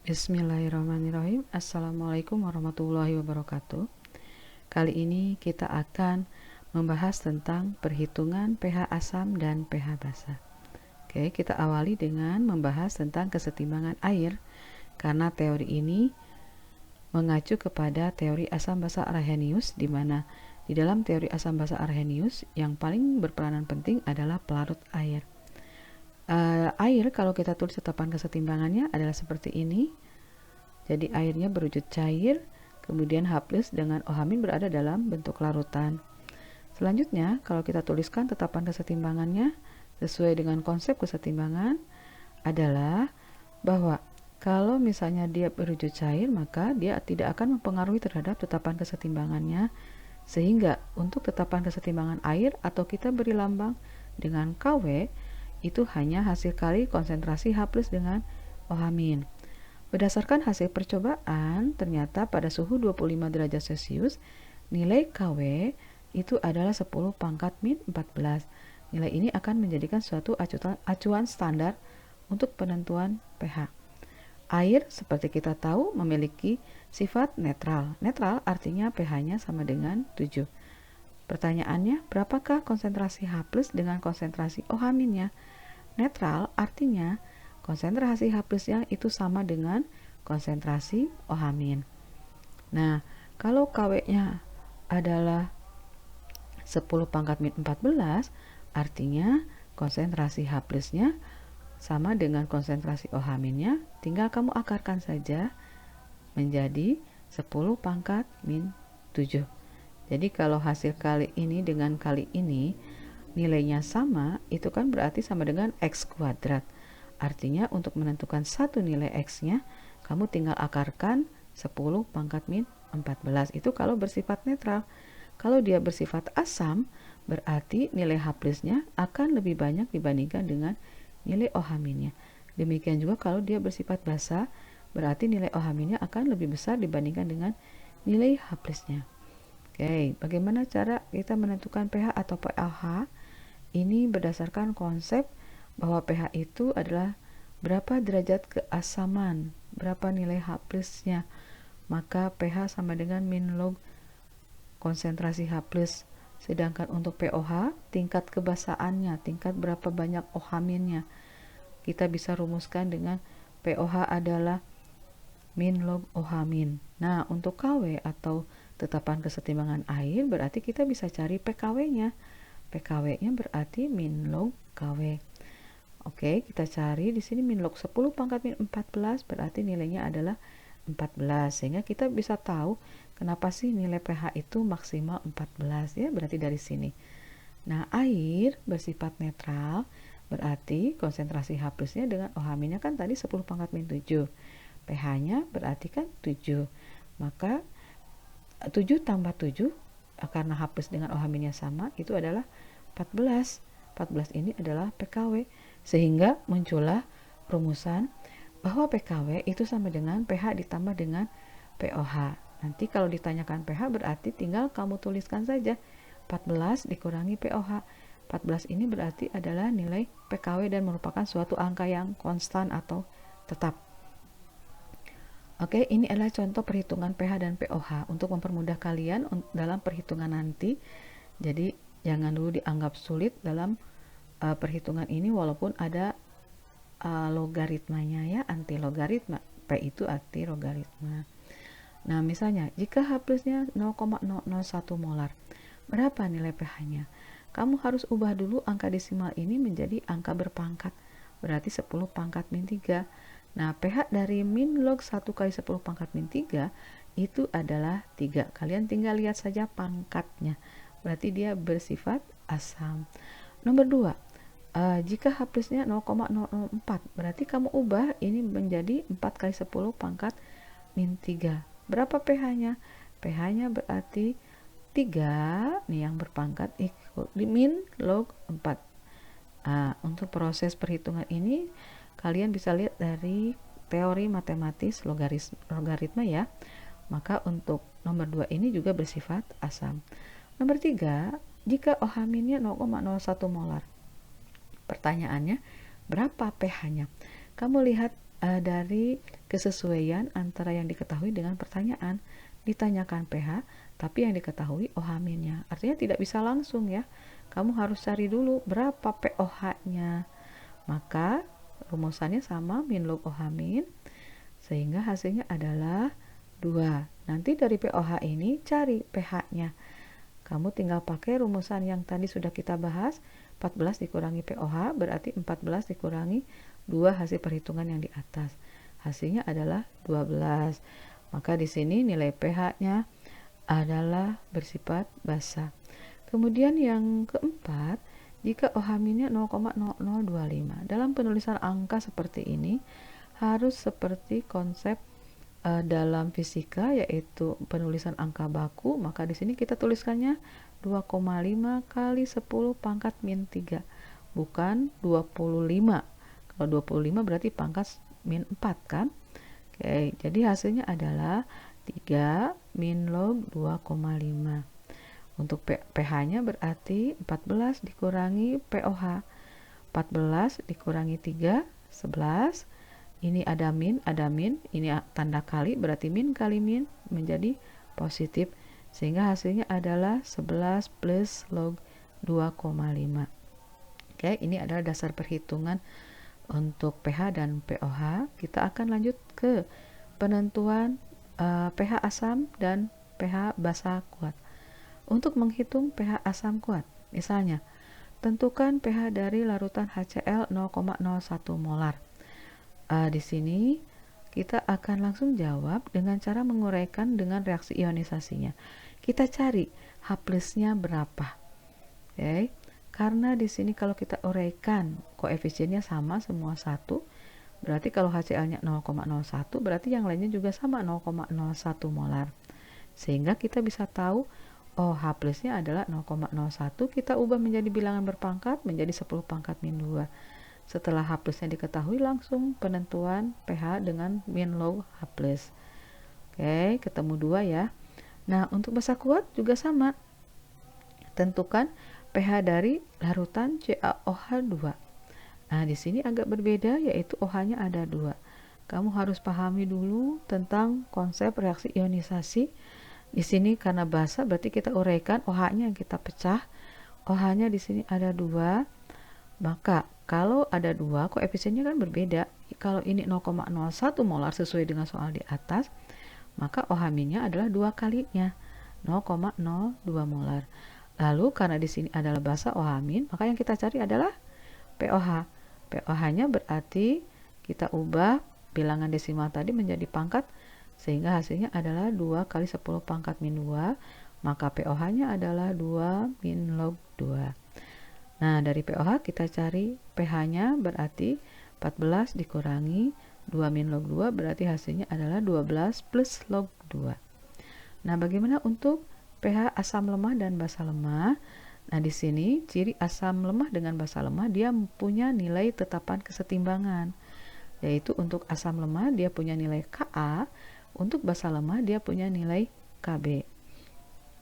Bismillahirrahmanirrahim. Assalamualaikum warahmatullahi wabarakatuh. Kali ini kita akan membahas tentang perhitungan pH asam dan pH basa. Oke, kita awali dengan membahas tentang kesetimbangan air, karena teori ini mengacu kepada teori asam basa Arrhenius, di mana di dalam teori asam basa Arrhenius yang paling berperanan penting adalah pelarut air. Air, kalau kita tulis tetapan kesetimbangannya adalah seperti ini. Jadi airnya berwujud cair, kemudian H+ dengan OH- berada dalam bentuk larutan. Selanjutnya, kalau kita tuliskan tetapan kesetimbangannya sesuai dengan konsep kesetimbangan adalah bahwa kalau misalnya dia berwujud cair, maka dia tidak akan mempengaruhi terhadap tetapan kesetimbangannya, sehingga untuk tetapan kesetimbangan air atau kita beri lambang dengan KW, itu hanya hasil kali konsentrasi H+ dengan OH-. Berdasarkan hasil percobaan, ternyata pada suhu 25 derajat Celcius, nilai KW itu adalah 10 pangkat min 14. Nilai ini akan menjadikan suatu acuan standar untuk penentuan pH. Air, seperti kita tahu, memiliki sifat netral. Netral artinya pH-nya sama dengan 7. Pertanyaannya, berapakah konsentrasi H+ dengan konsentrasi OH-nya? Netral artinya konsentrasi H+-nya itu sama dengan konsentrasi OH-. Nah, kalau KW-nya adalah 10 pangkat min 14, artinya konsentrasi H+-nya sama dengan konsentrasi OH-nya, tinggal kamu akarkan saja menjadi 10 pangkat min 7. Jadi kalau hasil kali ini dengan kali ini nilainya sama, itu kan berarti sama dengan X kuadrat. Artinya untuk menentukan satu nilai X-nya, kamu tinggal akarkan 10 pangkat min 14. Itu kalau bersifat netral. Kalau dia bersifat asam, berarti nilai H+-nya akan lebih banyak dibandingkan dengan nilai OH-nya. Demikian juga kalau dia bersifat basa, berarti nilai OH-nya akan lebih besar dibandingkan dengan nilai H+-nya. Oke, bagaimana cara kita menentukan pH atau pH? Ini berdasarkan konsep bahwa pH itu adalah berapa derajat keasaman, berapa nilai H+-nya. Maka pH sama dengan min log konsentrasi H+. Sedangkan untuk pOH, tingkat kebasaannya, tingkat berapa banyak OH-nya. Kita bisa rumuskan dengan pOH adalah min log OH-. Nah, untuk KW atau tetapan kesetimbangan air, berarti kita bisa cari PKW-nya. PKW-nya berarti min log KW. Oke, kita cari di sini min log 10 pangkat min 14, berarti nilainya adalah 14. Sehingga kita bisa tahu kenapa sih nilai pH itu maksimal 14 ya, berarti dari sini. Nah, air bersifat netral, berarti konsentrasi H+-nya dengan OH-nya kan tadi 10 pangkat min 7. pH-nya berarti kan 7. Maka 7 tambah 7, karena H+ dengan OH- sama, itu adalah 14. 14 ini adalah PKW. Sehingga muncullah rumusan bahwa PKW itu sama dengan pH ditambah dengan pOH. Nanti kalau ditanyakan pH berarti tinggal kamu tuliskan saja 14 dikurangi pOH. 14 ini berarti adalah nilai PKW dan merupakan suatu angka yang konstan atau tetap. Oke, ini adalah contoh perhitungan pH dan pOH untuk mempermudah kalian dalam perhitungan nanti. Jadi jangan dulu dianggap sulit dalam perhitungan ini, walaupun ada logaritmanya ya, anti logaritma. P itu anti logaritma. Nah, misalnya jika H+-nya 0,001 molar, berapa nilai pH-nya? Kamu harus ubah dulu angka desimal ini menjadi angka berpangkat, berarti 10 pangkat min 3. Nah, pH dari min log 1 kali 10 pangkat min 3 itu adalah 3. Kalian tinggal lihat saja pangkatnya, berarti dia bersifat asam. Nomor 2, jika H+-nya 0,004, berarti kamu ubah ini menjadi 4 kali 10 pangkat min 3. Berapa pH-nya? pH-nya berarti 3, nih yang berpangkat, min log 4. Untuk proses perhitungan ini, kalian bisa lihat dari teori matematis logaritma ya. Maka untuk nomor 2 ini juga bersifat asam. Nomor 3, jika OH-nya 0,01 molar. Pertanyaannya, berapa pH-nya? Kamu lihat dari kesesuaian antara yang diketahui dengan pertanyaan. Ditanyakan pH, tapi yang diketahui OH-nya. Artinya tidak bisa langsung ya. Kamu harus cari dulu berapa pOH-nya. Maka rumusannya sama min log OH min, sehingga hasilnya adalah 2. Nanti dari pOH ini cari pH-nya. Kamu tinggal pakai rumusan yang tadi sudah kita bahas, 14 dikurangi pOH berarti 14 dikurangi 2 hasil perhitungan yang di atas. Hasilnya adalah 12. Maka di sini nilai pH-nya adalah bersifat basa. Kemudian yang keempat, jika OH-nya 0,0025. Dalam penulisan angka seperti ini harus seperti konsep dalam fisika, yaitu penulisan angka baku. Maka di sini kita tuliskannya 2,5 kali 10 pangkat min 3, bukan 25. Kalau 25 berarti pangkat min 4 kan. Oke, jadi hasilnya adalah 3 min log 2,5. Untuk pH-nya berarti 14 dikurangi pOH. 14 dikurangi 3, 11. Ini ada min, ini tanda kali, berarti min kali min menjadi positif. Sehingga hasilnya adalah 11 plus log 2,5. Oke, ini adalah dasar perhitungan untuk pH dan pOH. Kita akan lanjut ke penentuan pH asam dan pH basa kuat. Untuk menghitung pH asam kuat, misalnya, tentukan pH dari larutan HCl 0,01 molar. Di sini kita akan langsung jawab dengan cara menguraikan dengan reaksi ionisasinya. Kita cari H+-nya berapa. Oke. Karena di sini kalau kita uraikan koefisiennya sama semua 1, berarti kalau HCl-nya 0,01 berarti yang lainnya juga sama 0,01 molar. Sehingga kita bisa tahu H+-nya adalah 0,01, kita ubah menjadi bilangan berpangkat menjadi 10 pangkat min 2. Setelah H+-nya diketahui, langsung penentuan pH dengan min log H+. Oke, ketemu 2 ya. Nah, untuk basa kuat juga sama. Tentukan pH dari larutan CaOH2. Nah, di sini agak berbeda, yaitu OH-nya ada 2. Kamu harus pahami dulu tentang konsep reaksi ionisasi. Di sini karena basa berarti kita uraikan OH-nya yang kita pecah. OH-nya di sini ada 2. Maka kalau ada 2, koefisiennya kan berbeda. Kalau ini 0,01 molar sesuai dengan soal di atas, maka OH-nya adalah 2 kalinya, 0,02 molar. Lalu karena di sini adalah basa OH-, maka yang kita cari adalah pOH. pOH-nya berarti kita ubah bilangan desimal tadi menjadi pangkat, sehingga hasilnya adalah 2 kali 10 pangkat min 2, maka pOH-nya adalah 2 min log 2. Nah, dari pOH kita cari pH-nya berarti 14 dikurangi 2 min log 2, berarti hasilnya adalah 12 plus log 2. Nah, bagaimana untuk pH asam lemah dan basa lemah? Nah, di sini ciri asam lemah dengan basa lemah dia punya nilai tetapan kesetimbangan. Yaitu untuk asam lemah dia punya nilai Ka, untuk basa lemah dia punya nilai Kb.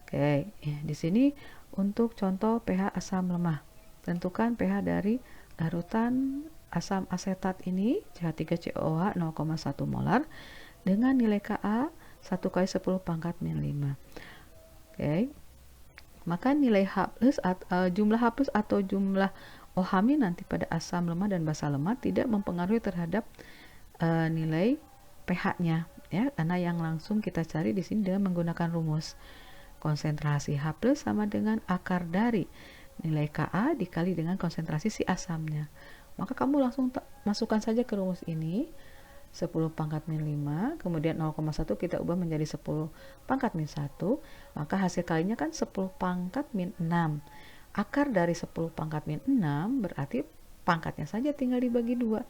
Oke, ya, di sini untuk contoh pH asam lemah. Tentukan pH dari larutan asam asetat ini CH3COOH 0,1 molar dengan nilai Ka 1 kali 10 pangkat min 5. Oke. Maka nilai jumlah H+ atau jumlah OH- nanti pada asam lemah dan basa lemah tidak mempengaruhi terhadap nilai pH-nya ya, karena yang langsung kita cari di sini dengan menggunakan rumus konsentrasi H+ sama dengan akar dari nilai Ka dikali dengan konsentrasi si asamnya. Maka kamu langsung masukkan saja ke rumus ini 10 pangkat min 5, kemudian 0,1 kita ubah menjadi 10 pangkat min 1, maka hasil kalinya kan 10 pangkat min 6. Akar dari 10 pangkat min 6 berarti pangkatnya saja tinggal dibagi 2.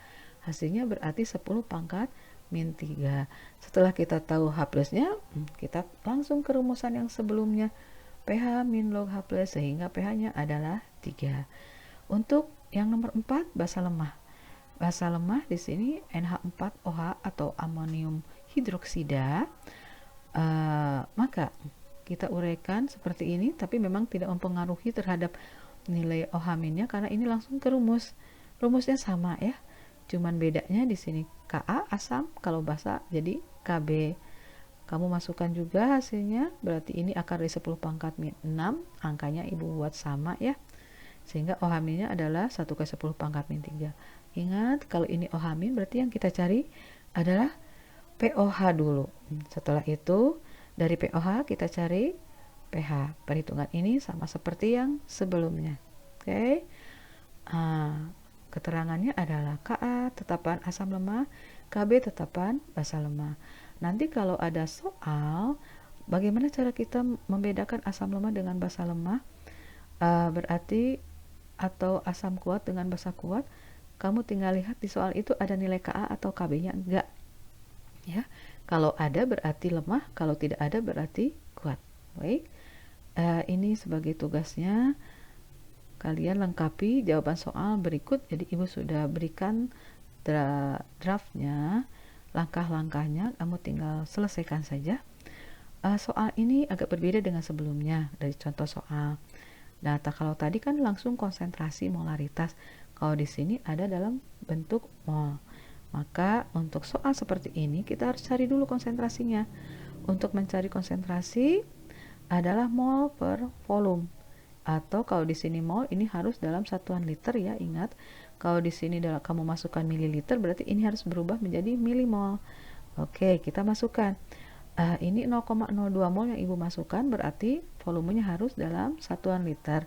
Hasilnya berarti 10 pangkat min 3. Setelah kita tahu H+-nya, kita langsung ke rumusan yang sebelumnya. pH min log H+, sehingga pH-nya adalah 3. Untuk yang nomor 4, basa lemah. Basa lemah di sini NH4OH atau amonium hidroksida. Maka kita uraikan seperti ini, tapi memang tidak mempengaruhi terhadap nilai OH-nya karena ini langsung ke rumus. Rumusnya sama ya. Cuman bedanya di sini Ka asam, kalau basa jadi Kb. Kamu masukkan juga hasilnya, berarti ini akar dari 10 pangkat min 6, angkanya ibu buat sama ya. Sehingga OH-nya adalah 1 ke 10 pangkat min 3. Ingat, kalau ini OH- berarti yang kita cari adalah pOH dulu. Setelah itu, dari pOH kita cari pH. Perhitungan ini sama seperti yang sebelumnya. Oke. Keterangannya adalah Ka tetapan asam lemah, Kb tetapan basa lemah. Nanti kalau ada soal bagaimana cara kita membedakan asam lemah dengan basa lemah, berarti atau asam kuat dengan basa kuat, kamu tinggal lihat di soal itu ada nilai Ka atau Kb-nya enggak ya. Kalau ada berarti lemah, kalau tidak ada berarti kuat. Baik, ini sebagai tugasnya kalian lengkapi jawaban soal berikut. Jadi ibu sudah berikan draftnya, langkah-langkahnya, kamu tinggal selesaikan saja. Soal ini agak berbeda dengan sebelumnya dari contoh soal. Nah, kalau tadi kan langsung konsentrasi molaritas, kalau di sini ada dalam bentuk mol. Maka untuk soal seperti ini kita harus cari dulu konsentrasinya. Untuk mencari konsentrasi adalah mol per volume. Atau kalau di sini mol, ini harus dalam satuan liter ya, ingat. Kalau di sini kamu masukkan mililiter, berarti ini harus berubah menjadi milimol. Oke, kita masukkan. Ini 0,02 mol yang ibu masukkan, berarti volumenya harus dalam satuan liter.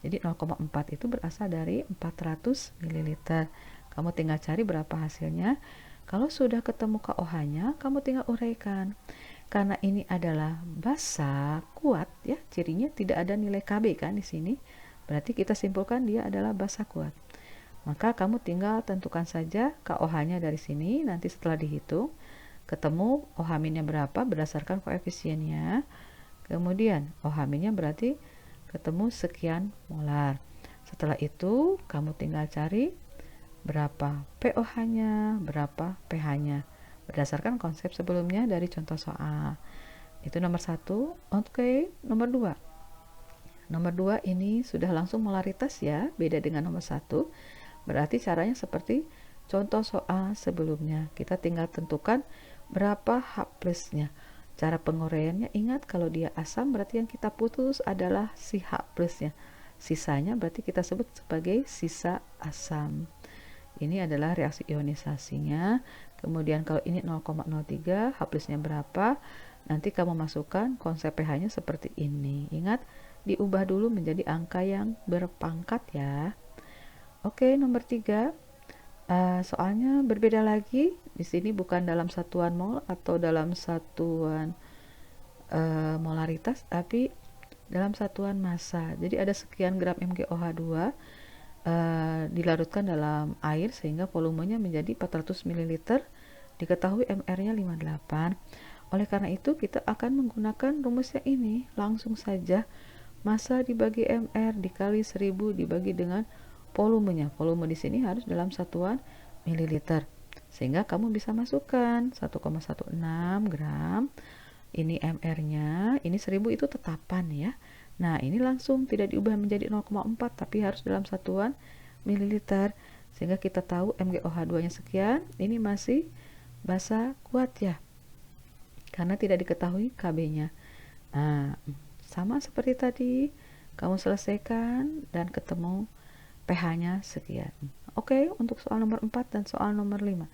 Jadi 0,4 itu berasal dari 400 mililiter. Kamu tinggal cari berapa hasilnya. Kalau sudah ketemu KOH-nya, kamu tinggal uraikan. Karena ini adalah basa kuat ya, cirinya tidak ada nilai Kb kan di sini. Berarti kita simpulkan dia adalah basa kuat. Maka kamu tinggal tentukan saja KOH-nya dari sini. Nanti setelah dihitung ketemu OH-nya berapa berdasarkan koefisiennya. Kemudian OH-nya berarti ketemu sekian molar. Setelah itu kamu tinggal cari berapa pOH-nya, berapa pH-nya berdasarkan konsep sebelumnya dari contoh soal. Itu nomor 1. Oke, nomor 2. Nomor 2 ini sudah langsung molaritas ya, beda dengan nomor 1. Berarti caranya seperti contoh soal sebelumnya. Kita tinggal tentukan berapa H plusnya. Cara penguraiannya, ingat kalau dia asam berarti yang kita putus adalah si H plusnya. Sisanya berarti kita sebut sebagai sisa asam. Ini adalah reaksi ionisasinya. Kemudian kalau ini 0,03, H plusnya berapa? Nanti kamu masukkan konsep pH-nya seperti ini. Ingat, diubah dulu menjadi angka yang berpangkat ya. Oke, nomor 3. Soalnya berbeda lagi. Di sini bukan dalam satuan mol atau dalam satuan molaritas, tapi dalam satuan massa. Jadi ada sekian gram MgOH2 dilarutkan dalam air sehingga volumenya menjadi 400 ml. Diketahui MR-nya 58. Oleh karena itu kita akan menggunakan rumusnya ini. Langsung saja massa dibagi MR dikali 1000 dibagi dengan volumenya. Volume di sini harus dalam satuan mililiter. Sehingga kamu bisa masukkan 1,16 gram. Ini MR-nya, ini 1000 itu tetapan ya. Nah, ini langsung tidak diubah menjadi 0,4 tapi harus dalam satuan mililiter. Sehingga kita tahu MgOH2-nya sekian, ini masih basa kuat ya. Karena tidak diketahui Kb-nya. Nah, sama seperti tadi, kamu selesaikan dan ketemu pH-nya sekian. Oke, untuk soal nomor 4 dan soal nomor 5.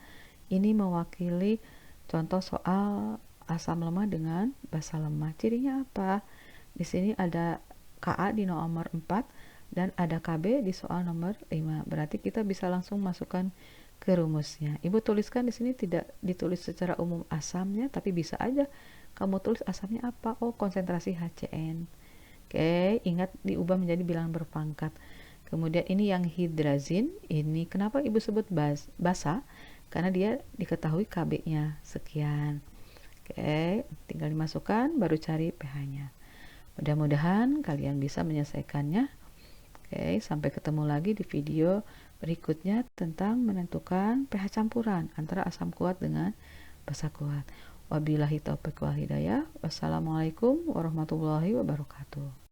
Ini mewakili contoh soal asam lemah dengan basa lemah. Cirinya apa? Di sini ada Ka di nomor 4 dan ada Kb di soal nomor 5. Berarti kita bisa langsung masukkan ke rumusnya. Ibu tuliskan di sini tidak ditulis secara umum asamnya, tapi bisa aja kamu tulis asamnya apa. Oh, konsentrasi HCN. Oke, ingat diubah menjadi bilangan berpangkat. Kemudian ini yang hidrazin. Ini kenapa ibu sebut basa? Karena dia diketahui Kb-nya sekian. Oke, tinggal dimasukkan baru cari pH-nya. Mudah-mudahan kalian bisa menyelesaikannya. Oke, sampai ketemu lagi di video berikutnya tentang menentukan pH campuran antara asam kuat dengan basa kuat. Wabillahi taufiq wal hidayah. Wassalamualaikum warahmatullahi wabarakatuh.